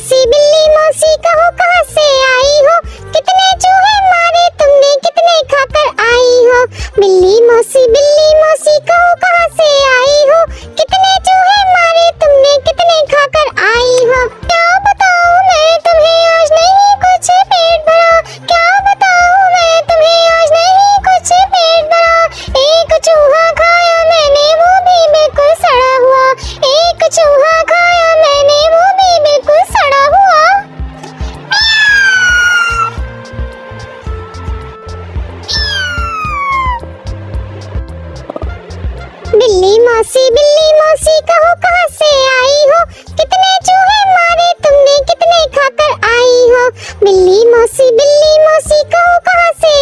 मौसी कहो कहाँ से आई हो, कितने चूहे मारे तुमने, कितने खाकर आई हो। बिल्ली मौसी कहो कहाँ से आई हो, कितने चूहे मारे तुमने, कितने खाकर आई हो। क्या बताऊं मैं तुम्हें आज नहीं कुछ पेट भरा, क्या बताऊं मैं तुम्हें आज नहीं कुछ पेट भरा। एक चूहा खाया मैंने वो भी बिल्कुल सड़ा हुआ, एक चूहा खाया मैंने वो भी बिल्कुल सड़ा हुआ। बिल्ली मौसी कहो कहाँ से आई हो, कितने चूहे मारे तुमने, कितने खाकर आई हो। बिल्ली मौसी कहो कहाँ से